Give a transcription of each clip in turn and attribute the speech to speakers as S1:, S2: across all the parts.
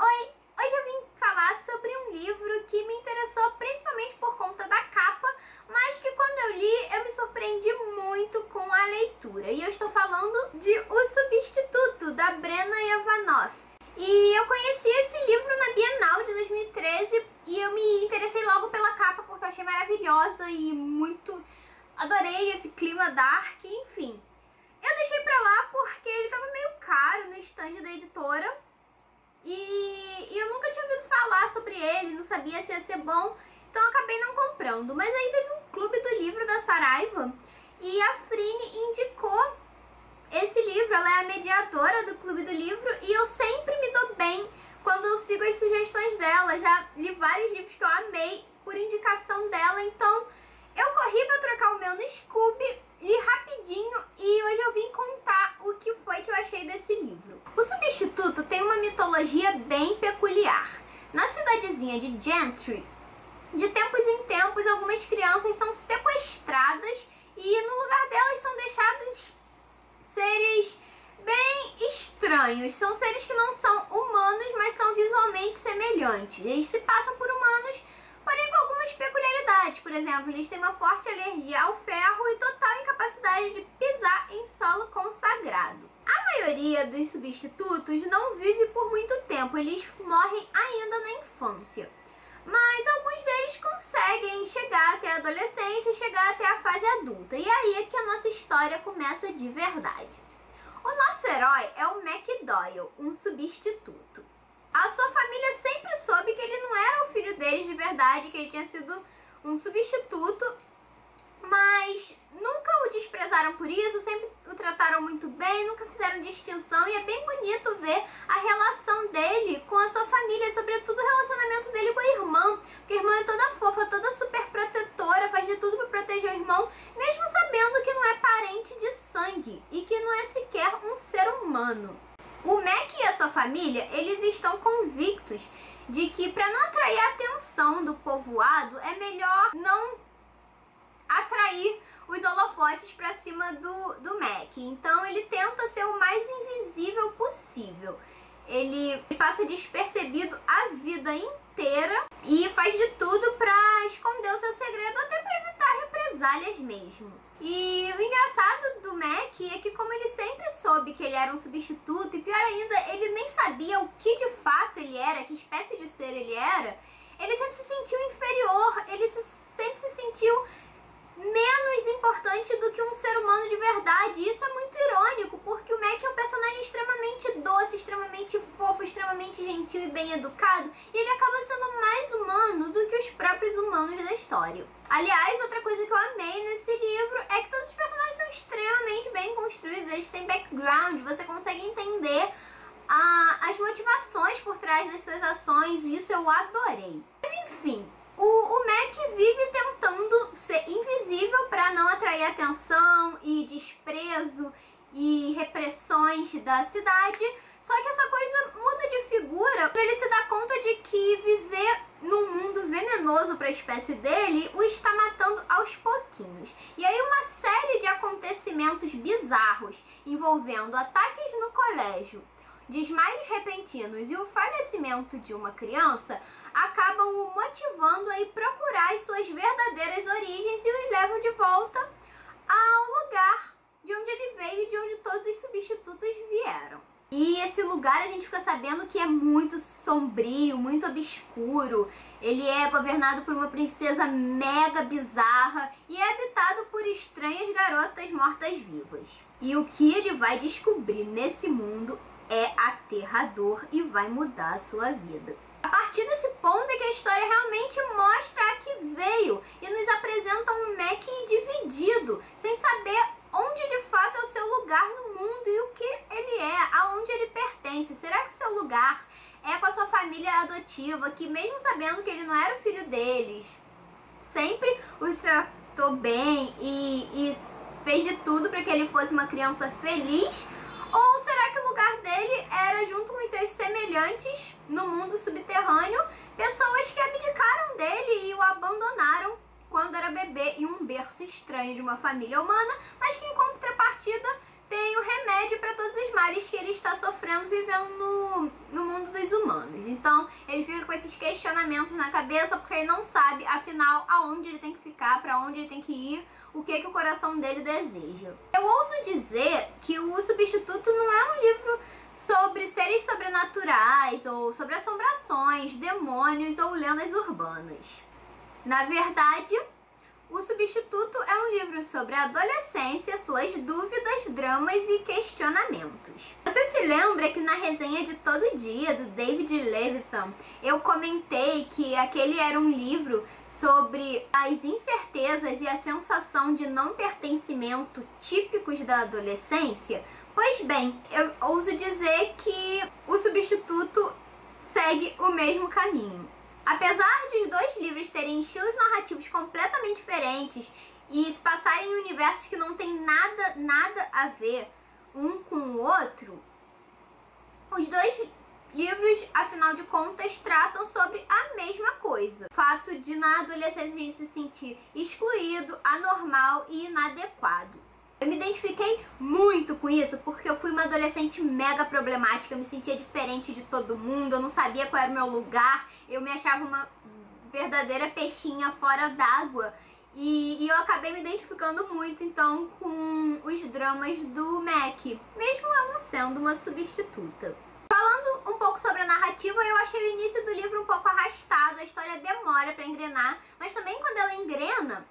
S1: Oi, hoje eu vim falar sobre um livro que me interessou principalmente por conta da capa, mas que quando eu li eu me surpreendi muito com a leitura. E eu estou falando de O Substituto, da Brenna Ivanoff. E eu conheci esse livro na Bienal de 2013 e eu me interessei logo pela capa porque eu achei maravilhosa e muito... adorei esse clima dark, enfim. Eu deixei pra lá porque ele tava meio caro no stand da editora. E eu nunca tinha ouvido falar sobre ele, não sabia se ia ser bom, então eu acabei não comprando. Mas aí teve um clube do livro da Saraiva e a Frine indicou esse livro. Ela é a mediadora do clube do livro e eu sempre me dou bem quando eu sigo as sugestões dela. Já li vários livros que eu amei por indicação dela, então eu corri pra trocar o meu no Scooby, li rapidinho e hoje eu vim contar o que foi que eu achei desse livro. O Substituto tem uma mitologia bem peculiar. Na cidadezinha de Gentry, de tempos em tempos, algumas crianças são sequestradas e no lugar delas são deixados seres bem estranhos. São seres que não são humanos, mas são visualmente semelhantes. Eles se passam por humanos, porém com algumas peculiaridades. Por exemplo, eles têm uma forte alergia ao ferro e total incapacidade de pisar em solo consagrado. A maioria dos substitutos não vive por muito tempo, eles morrem ainda na infância. Mas alguns deles conseguem chegar até a adolescência e chegar até a fase adulta. E aí é que a nossa história começa de verdade. O nosso herói é o McDoyle, um substituto. A sua família sempre soube que ele não era o filho deles de verdade, que ele tinha sido um substituto, mas nunca o desprezaram por isso, sempre o trataram muito bem, nunca fizeram distinção, e é bem bonito ver a relação dele com a sua família, sobretudo o relacionamento dele com a irmã, porque a irmã é toda fofa, toda super protetora, faz de tudo para proteger o irmão, mesmo sabendo que não é parente de sangue e que não é sequer um ser humano. O Mac e a sua família, eles estão convictos de que para não atrair a atenção do povoado, é melhor não atrair os holofotes para cima do Mac. Então ele tenta ser o mais invisível possível. Ele passa despercebido a vida inteira e faz de tudo para esconder o seu segredo, até para evitar represálias mesmo. E o engraçado do Mac é que, como ele sempre soube que ele era um substituto, e pior ainda, ele nem sabia o que de fato ele era, que espécie de ser ele era, ele sempre se sentiu inferior, ele sempre se sentiu menos importante do que um ser humano de verdade. Isso é muito irônico, porque o Mac é um personagem extremamente doce, extremamente fofo, extremamente gentil e bem educado, e ele acaba sendo mais humano do que os próprios humanos da história. Aliás, outra coisa que eu amei nesse livro é que todos os personagens são extremamente bem construídos, eles têm background, você consegue entender as motivações por trás das suas ações, e isso eu adorei. Mas enfim, o Mac vive tentando ser invisível para não atrair atenção e desprezo e repressões da cidade. Só que essa coisa muda de figura quando ele se dá conta de que viver num mundo venenoso para a espécie dele o está matando aos pouquinhos. E aí uma série de acontecimentos bizarros envolvendo ataques no colégio, desmaios repentinos e o falecimento de uma criança acabam o motivando a ir procurar as suas verdadeiras origens e o levam de volta ao lugar de onde ele veio e de onde todos os substitutos vieram. E esse lugar a gente fica sabendo que é muito sombrio, muito obscuro. Ele é governado por uma princesa mega bizarra e é habitado por estranhas garotas mortas-vivas. E o que ele vai descobrir nesse mundo é aterrador e vai mudar a sua vida. A partir desse ponto é que a história realmente mostra a que veio e nos apresenta um Mac dividido, sem saber onde de fato é o seu lugar no mundo e o que ele é, aonde ele pertence. Será que seu lugar é com a sua família adotiva, que mesmo sabendo que ele não era o filho deles, sempre os tratou bem e fez de tudo para que ele fosse uma criança feliz? Ou será que o lugar dele era junto com os seus semelhantes no mundo subterrâneo, pessoas que abdicaram dele e o abandonaram quando era bebê em um berço estranho de uma família humana, mas que em contrapartida tem o remédio para todos os males que ele está sofrendo vivendo no mundo dos humanos. Então ele fica com esses questionamentos na cabeça porque ele não sabe, afinal, aonde ele tem que ficar, para onde ele tem que ir, o que o coração dele deseja. Eu ouso dizer que O Substituto não é um livro sobre seres sobrenaturais ou sobre assombrações, demônios ou lendas urbanas. Na verdade, O Substituto é um livro sobre a adolescência, suas dúvidas, dramas e questionamentos. Você se lembra que na resenha de Todo Dia, do David Levithan, eu comentei que aquele era um livro sobre as incertezas e a sensação de não pertencimento típicos da adolescência? Pois bem, eu ouso dizer que O Substituto segue o mesmo caminho. Apesar de os dois livros terem estilos narrativos completamente diferentes e se passarem em universos que não têm nada a ver um com o outro, os dois livros, afinal de contas, tratam sobre a mesma coisa. O fato de na adolescência a gente se sentir excluído, anormal e inadequado. Eu me identifiquei muito com isso porque eu fui uma adolescente mega problemática, eu me sentia diferente de todo mundo, eu não sabia qual era o meu lugar, eu me achava uma verdadeira peixinha fora d'água e eu acabei me identificando muito então com os dramas do Mac, mesmo eu não sendo uma substituta. Falando um pouco sobre a narrativa, eu achei o início do livro um pouco arrastado, a história demora pra engrenar, mas também quando ela engrena,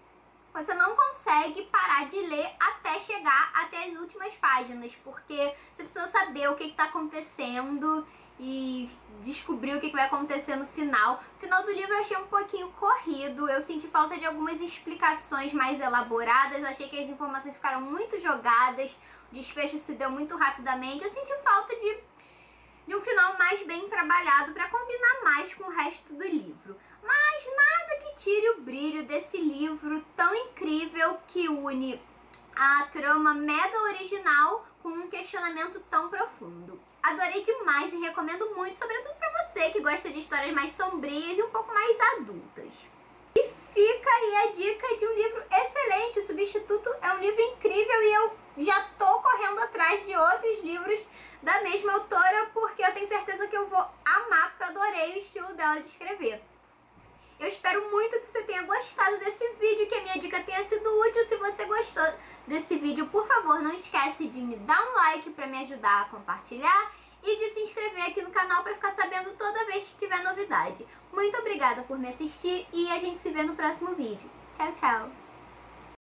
S1: você não consegue parar de ler até chegar até as últimas páginas, porque você precisa saber o que está acontecendo e descobrir o que vai acontecer no final. O final do livro eu achei um pouquinho corrido, eu senti falta de algumas explicações mais elaboradas, eu achei que as informações ficaram muito jogadas, o desfecho se deu muito rapidamente, eu senti falta de um final mais bem trabalhado para combinar mais com o resto do livro. Mas nada que tire o brilho desse livro tão incrível que une a trama mega original com um questionamento tão profundo. Adorei demais e recomendo muito, sobretudo para você que gosta de histórias mais sombrias e um pouco mais adultas. E fica aí a dica de um livro excelente. O Substituto é um livro incrível e eu já tô correndo atrás de outros livros da mesma autora porque eu tenho certeza que eu vou amar, porque eu adorei o estilo dela de escrever. Eu espero muito que você tenha gostado desse vídeo, que a minha dica tenha sido útil. Se você gostou desse vídeo, por favor, não esquece de me dar um like para me ajudar a compartilhar e de se inscrever aqui no canal para ficar sabendo toda vez que tiver novidade. Muito obrigada por me assistir e a gente se vê no próximo vídeo. Tchau, tchau!